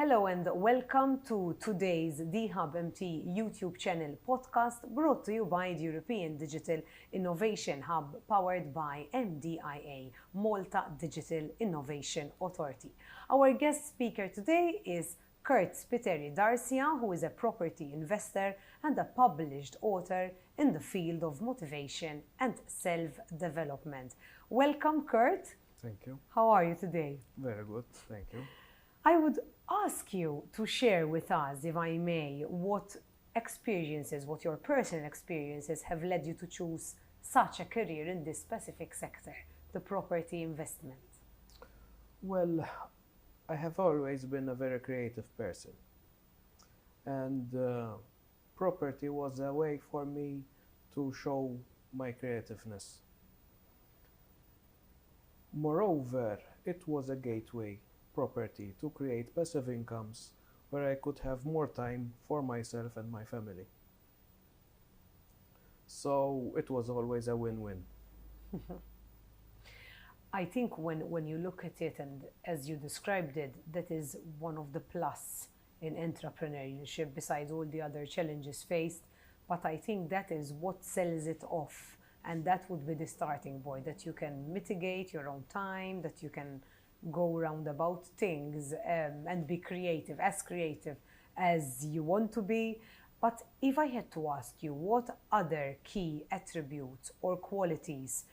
Hello and welcome to today's DHub MT YouTube channel podcast brought to you by the European Digital Innovation Hub powered by MDIA, Malta Digital Innovation Authority. Our guest speaker today is Kurt Spiteri Darcia, who is a property investor and a published author in the field of motivation and self-development. Welcome, Kurt. Thank you. How are you today? Very good. Thank you. I would ask you to share with us, if I may, what your personal experiences have led you to choose such a career in this specific sector, the property investment. Well, I have always been a very creative person, and property was a way for me to show my creativeness. Moreover, it was a gateway property to create passive incomes where I could have more time for myself and my family. So it was always a win-win. I think when you look at it, and as you described it, that is one of the plus in entrepreneurship besides all the other challenges faced. But I think that is what sells it off. And that would be the starting point, that you can mitigate your own time, that you can go around about things and be creative as you want to be. But if I had to ask you, what other key attributes or qualities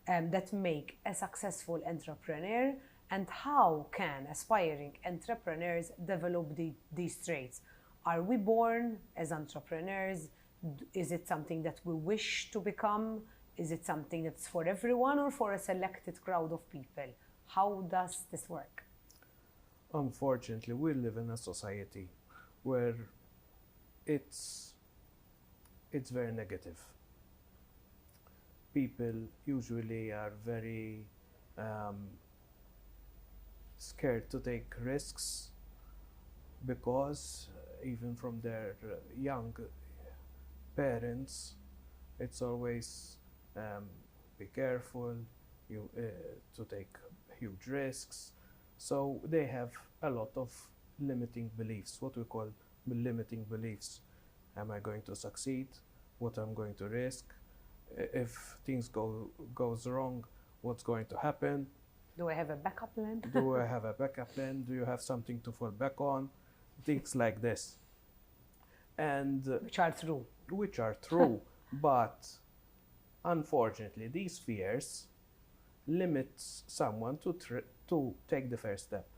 that make a successful entrepreneur, and how can aspiring entrepreneurs develop these traits? Are we born as entrepreneurs? Is it something that we wish to become? Is it something that's for everyone or for a selected crowd of people? How does this work? Unfortunately, we live in a society where it's very negative. People usually are very scared to take risks because even from their young parents, it's always be careful to take huge risks. So they have a lot of limiting beliefs, what we call limiting beliefs. Am I going to succeed? What I'm going to risk? If things goes wrong, what's going to happen? Do I have a backup plan? Do I have a backup plan? Do you have something to fall back on? Things like this. And Which are true. But unfortunately, these fears limit someone to take the first step,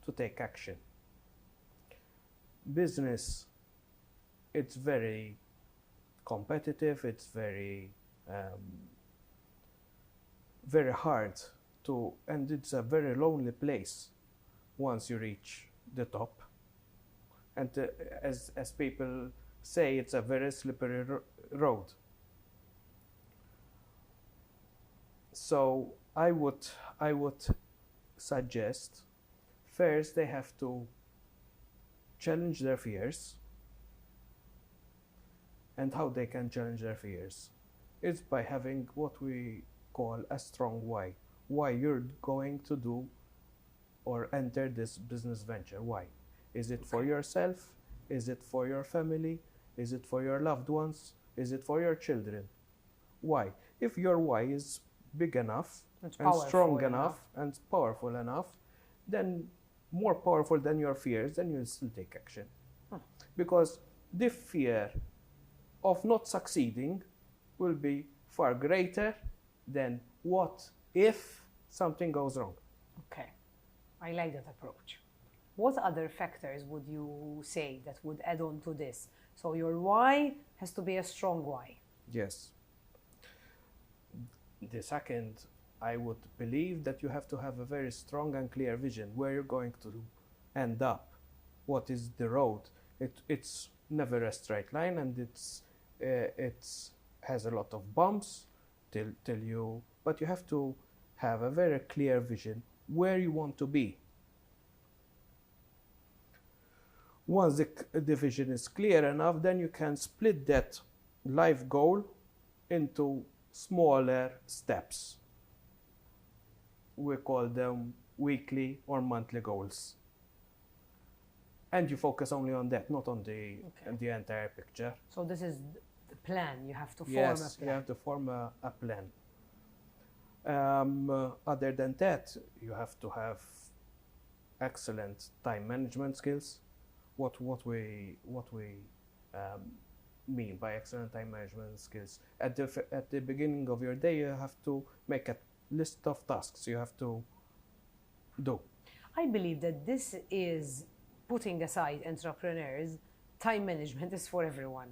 to take action. Business, it's very competitive, it's very hard and it's a very lonely place once you reach the top. And as people say, it's a very slippery road. So I would suggest first they have to challenge their fears. And how they can challenge their fears is by having what we call a strong why. Why you're going to do or enter this business venture. Why? Is it for yourself? Is it for your family? Is it for your loved ones? Is it for your children? Why? If your why is big enough and strong enough and powerful enough, then more powerful than your fears, then you'll still take action. Because the fear of not succeeding will be far greater than what if something goes wrong. Okay, I like that approach. What other factors would you say that would add on to this? So your why has to be a strong why. Yes. The second, I would believe that you have to have a very strong and clear vision where you're going to end up. What is the road? It's never a straight line, and it has a lot of bumps but you have to have a very clear vision where you want to be. Once the vision is clear enough, then you can split that life goal into smaller steps. We call them weekly or monthly goals. And you focus only on that, not on the entire picture. So this is the plan. You have to form Yes, a plan. you have to form a plan. Other than that, you have to have excellent time management skills. What we mean by excellent time management skills? At the beginning of your day, you have to make a list of tasks you have to do. I believe that this is, putting aside entrepreneurs, time management is for everyone.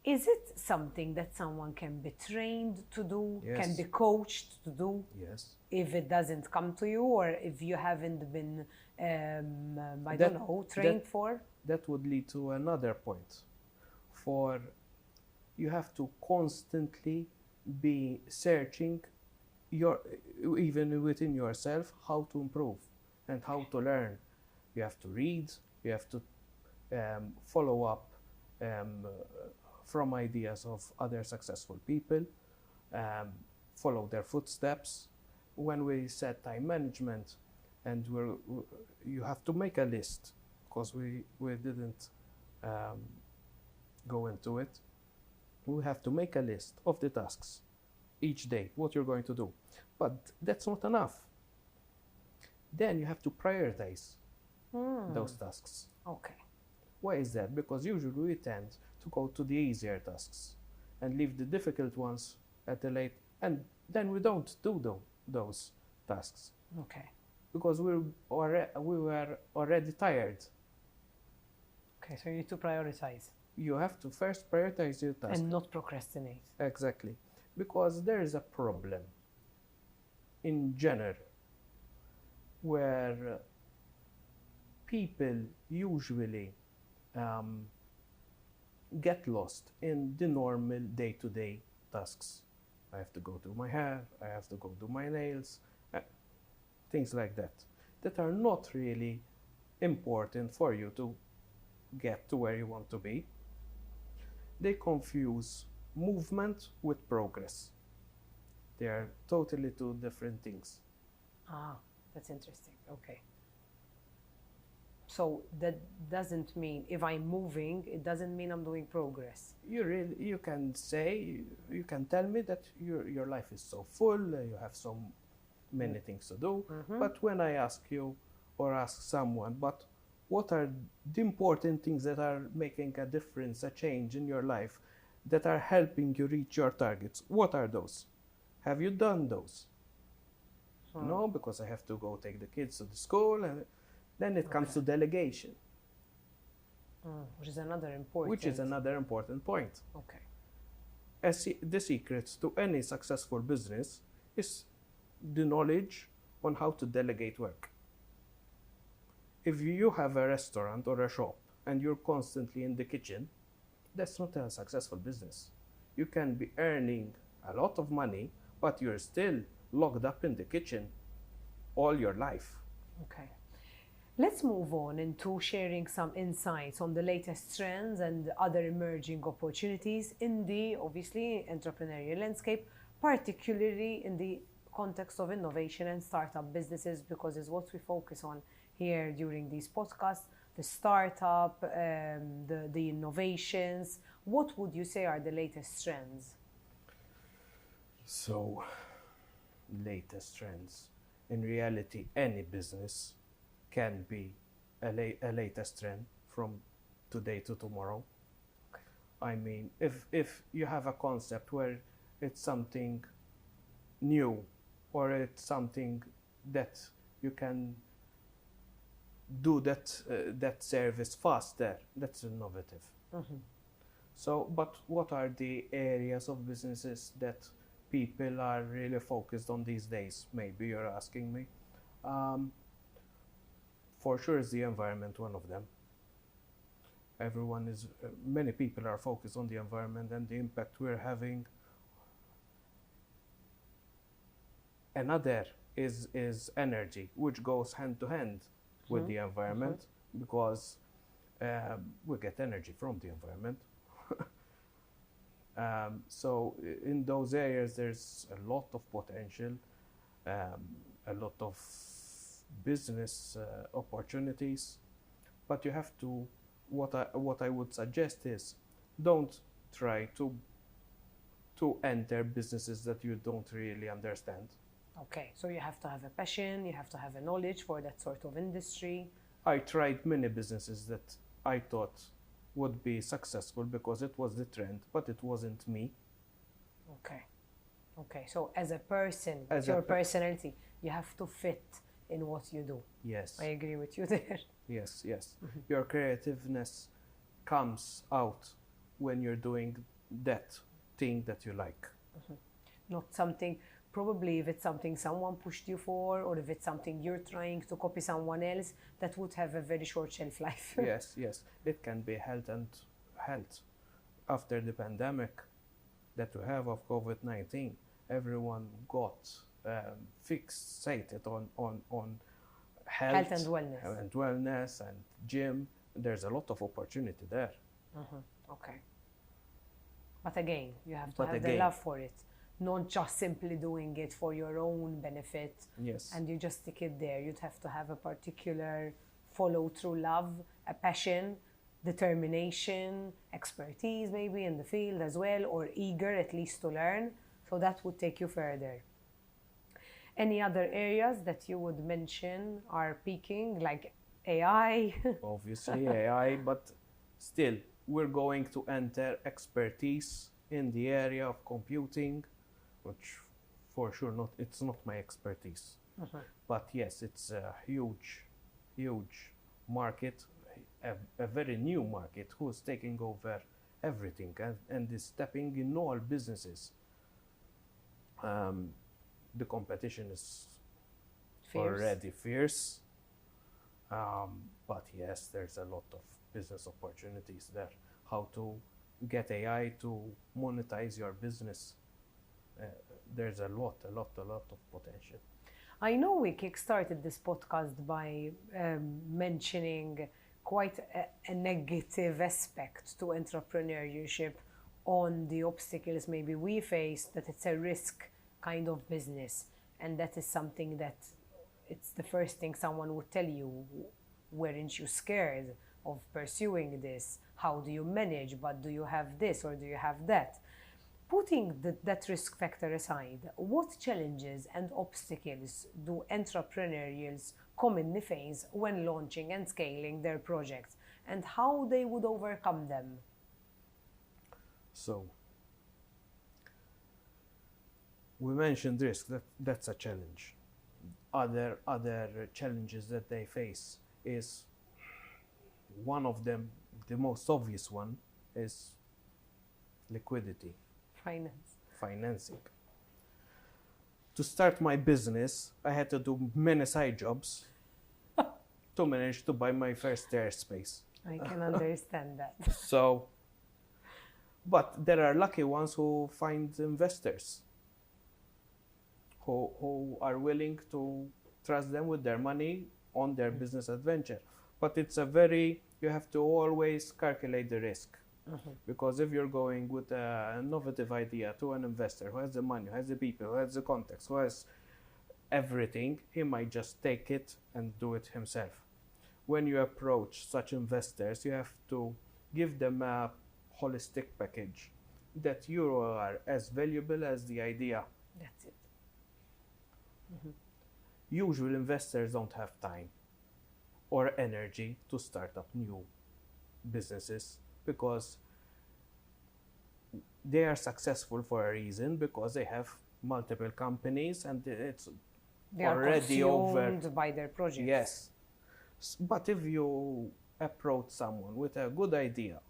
Is it something that someone can be trained to do, Yes. can be coached to do, Yes. if it doesn't come to you, or if you haven't been, I That- don't know, trained for? That would lead to another point. For you have to constantly be searching even within yourself, how to improve and how to learn. You have to read, you have to follow up from ideas of other successful people, follow their footsteps. When we said time management, and you have to make a list, because we didn't go into it. We have to make a list of the tasks each day, what you're going to do. But that's not enough. Then you have to prioritize those tasks. Okay. Why is that? Because usually we tend to go to the easier tasks and leave the difficult ones at the late, and then we don't do those tasks Okay. because we were already tired. Okay. So you need to prioritize You have to first prioritize your task. and not procrastinate. Exactly. Because there is a problem in general where people usually get lost in the normal day-to-day tasks. I have to go do my hair, I have to go do my nails, things like that are not really important for you to get to where you want to be. They confuse movement with progress. They are totally two different things. Ah, that's interesting. Okay. So that doesn't mean if I'm moving, it doesn't mean I'm doing progress. You can tell me that your life is so full, you have so many things to do. But when I ask you or ask someone, but what are the important things that are making a difference, a change in your life, that are helping you reach your targets? What are those? Have you done those? No, because I have to go take the kids to the school, and then it comes to delegation, Which is another important. which is another important point. Okay. The secret to any successful business is the knowledge on how to delegate work. If you have a restaurant or a shop and you're constantly in the kitchen, that's not a successful business. You can be earning a lot of money, but you're still locked up in the kitchen all your life. Okay. Let's move on into sharing some insights on the latest trends and other emerging opportunities in the, obviously, entrepreneurial landscape, particularly in the context of innovation and startup businesses, because it's what we focus on here during these podcasts, the startup, the innovations. What would you say are the latest trends? So, latest trends. In reality, any business can be a latest trend from today to tomorrow. Okay. I mean, if you have a concept where it's something new or it's something that you can do that service faster, that's innovative. So, but what are the areas of businesses that people are really focused on these days? Maybe you're asking me. For sure is the environment one of them. Many people are focused on the environment and the impact we're having. Another is energy, which goes hand to hand with the environment, because we get energy from the environment. So in those areas, there's a lot of potential, a lot of business opportunities. But you have to, what I would suggest is, don't try to enter businesses that you don't really understand. Okay, so you have to have a passion, you have to have a knowledge for that sort of industry. I tried many businesses that I thought would be successful because it was the trend, but it wasn't me. Okay. Okay, so as a person, As your a personality, you have to fit in what you do. Yes, I agree with you there. yes, yes. Your creativeness comes out when you're doing that thing that you like. Not something, probably if it's something someone pushed you for, or if it's something you're trying to copy someone else, that would have a very short shelf life. Yes, yes. It can be health. After the pandemic that we have of COVID-19, everyone got fixated on Health and wellness. and wellness and gym. There's a lot of opportunity there. Okay. But again, you have to But have the again- love for it, not just simply doing it for your own benefit Yes. and you just stick it there. You'd have to have a particular follow through love, a passion, determination, expertise maybe in the field as well, or eager at least to learn. So that would take you further. Any other areas that you would mention are peaking, like AI? Obviously AI, but still we're going to enter expertise in the area of computing, which for sure it's not my expertise. But yes, it's a huge market, a very new market who's taking over everything and is stepping in all businesses. The competition is Fierce. already fierce. But yes, there's a lot of business opportunities there. How to get AI to monetize your business. There's a lot of potential. I know we kickstarted this podcast by mentioning quite a negative aspect to entrepreneurship on the obstacles maybe we face, that it's a risk kind of business. And that is something that it's the first thing someone would tell you. Weren't you scared of pursuing this? How do you manage? But do you have this or do you have that? Putting that risk factor aside, what challenges and obstacles do entrepreneurials commonly face when launching and scaling their projects, and how they would overcome them? So we mentioned risk, that's a challenge. Other challenges that they face is, one of them, the most obvious one, is liquidity, financing. To start my business, I had to do many side jobs to manage to buy my first airspace. I can understand that. So, but there are lucky ones who find investors who are willing to trust them with their money on their business adventure. But you have to always calculate the risk. Because if you're going with an innovative idea to an investor who has the money, who has the people, who has the contacts, who has everything, he might just take it and do it himself. When you approach such investors, you have to give them a holistic package that you are as valuable as the idea. That's it. Usual investors don't have time or energy to start up new businesses because they are successful for a reason, because they have multiple companies and it's They are already over. consumed by their projects. Yes. But if you approach someone with a good idea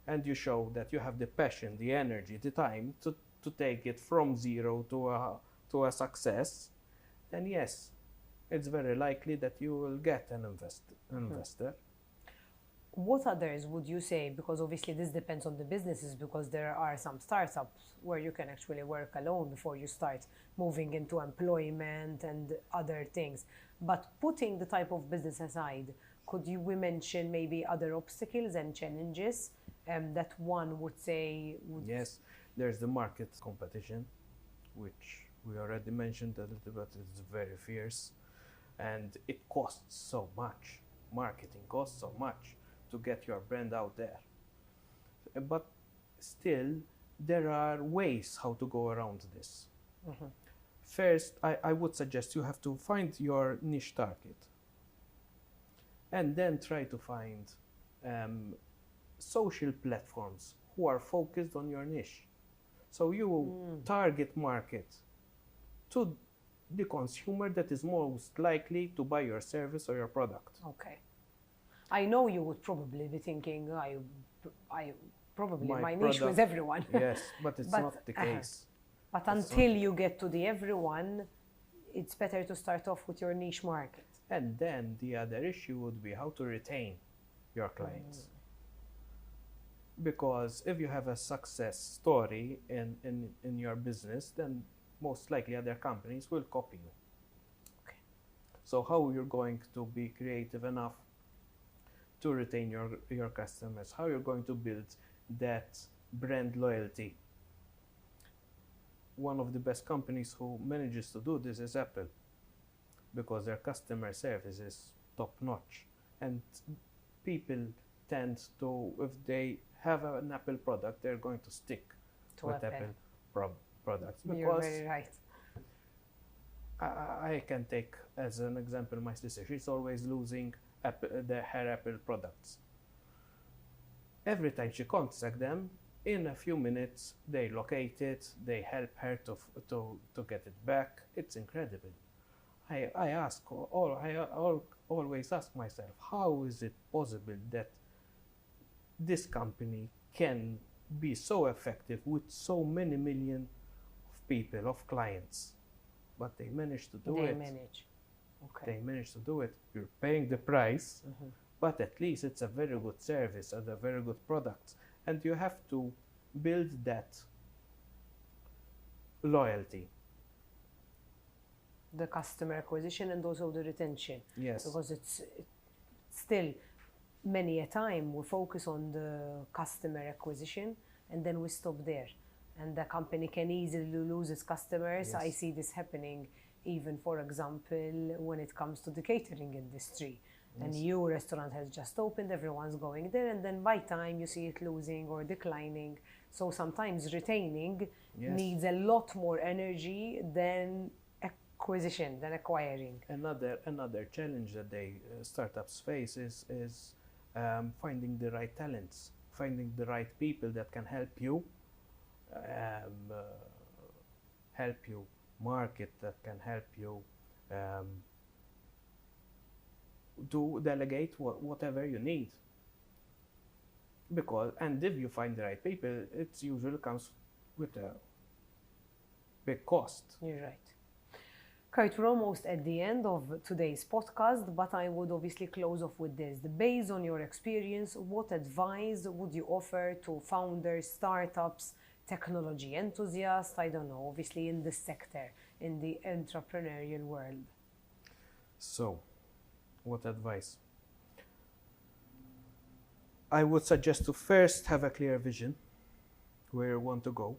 and you show that you have the passion, the energy, the time to take it from zero to a success, then yes, it's very likely that you will get an investor. What others would you say, because obviously this depends on the businesses, because there are some startups where you can actually work alone before you start moving into employment and other things. But putting the type of business aside, we mention maybe other obstacles and challenges that one would say would... Yes, there's the market competition, which we already mentioned a little bit. It's very fierce and it costs so much marketing costs so much to get your brand out there. But still, there are ways how to go around this. First, I would suggest you have to find your niche target and then try to find social platforms who are focused on your niche. So you target market to the consumer that is most likely to buy your service or your product. Okay. I know you would probably be thinking, my niche was everyone. Yes, but it's not the case. But until you get to the everyone, it's better to start off with your niche market. And then the other issue would be how to retain your clients. Because if you have a success story in your business, then most likely other companies will copy you. Okay. So how you're going to be creative enough to retain your customers, how you're going to build that brand loyalty. One of the best companies who manages to do this is Apple, because their customer service is top notch, and people tend to, if they have an Apple product, they're going to stick with Apple products. Because you're very right. I can take as an example my sister. She's always losing her Apple products. Every time she contacts them, in a few minutes they locate it, they help her to get it back. It's incredible. I always ask myself, how is it possible that this company can be so effective with so many million of people, of clients? But they manage to do it. They manage to do it. You're paying the price, but at least it's a very good service and a very good product. And you have to build that loyalty. The customer acquisition and also the retention. Yes. Because it's still, many a time we focus on the customer acquisition and then we stop there. And the company can easily lose its customers. Yes. I see this happening even, for example, when it comes to the catering industry. A new restaurant has just opened, everyone's going there, and then by time you see it losing or declining. So sometimes retaining needs a lot more energy than acquisition, than acquiring. Another challenge that startups face is finding the right talents, finding the right people that can help you market, that can help you delegate whatever you need. And if you find the right people, it usually comes with a big cost. You're right. Kurt, we're almost at the end of today's podcast, but I would obviously close off with this. Based on your experience, what advice would you offer to founders, startups, technology enthusiasts, I don't know, obviously in this sector, in the entrepreneurial world? So, what advice? I would suggest to first have a clear vision where you want to go.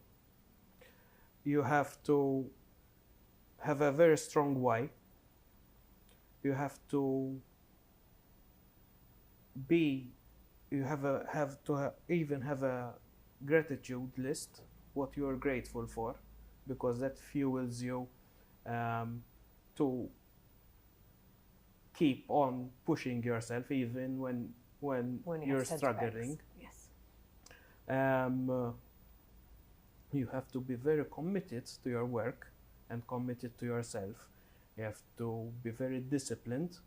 You have to have a very strong why. You have to even have a gratitude list, what you are grateful for, because that fuels you to keep on pushing yourself even when you're struggling. Yes. You have to be very committed to your work and committed to yourself. You have to be very disciplined,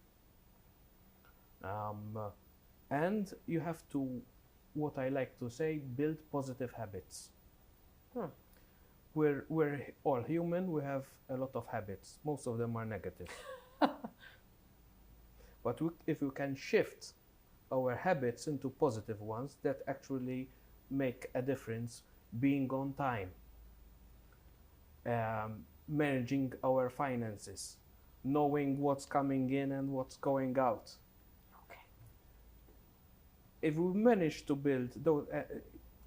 and you have to, what I like to say, build positive habits. We're all human. We have a lot of habits. Most of them are negative. But if we can shift our habits into positive ones that actually make a difference, being on time, managing our finances, knowing what's coming in and what's going out. Okay. If we manage to build those,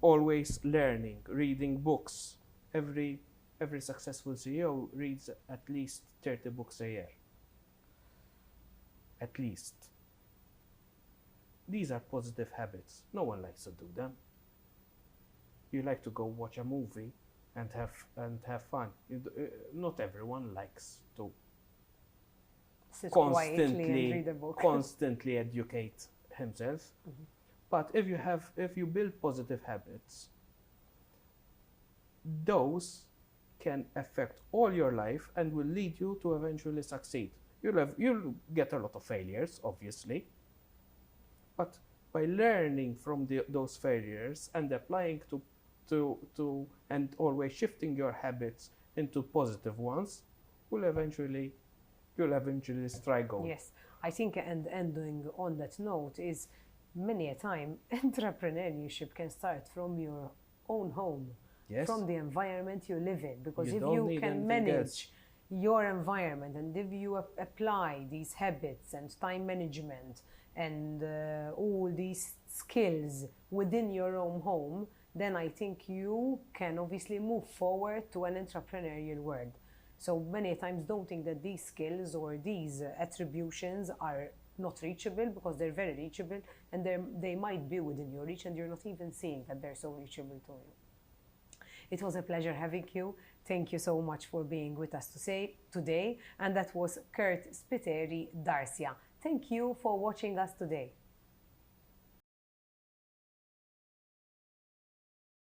always learning, reading books, every successful CEO reads at least 30 books a year. At least. these are positive habits. No one likes to do them. You like to go watch a movie and have fun. Not everyone likes to Sit quietly and constantly read a book. constantly educate himself. But if you build positive habits, those can affect all your life and will lead you to eventually succeed. You'll get a lot of failures, obviously, but by learning from those failures and applying to and always shifting your habits into positive ones, you'll eventually strike gold. Yes, I think, and ending on that note is, many a time entrepreneurship can start from your own home, Yes. from the environment you live in, because You if don't you need can anything manage else. your environment, and if you apply these habits and time management and all these skills within your own home, then I think you can obviously move forward to an entrepreneurial world. So many times don't think that these skills or these attributions are not reachable, because they're very reachable, and they might be within your reach and you're not even seeing that they're so reachable to you. It was a pleasure having you. Thank you so much for being with us today. And that was Kurt Spiteri Darcia. Thank you for watching us today.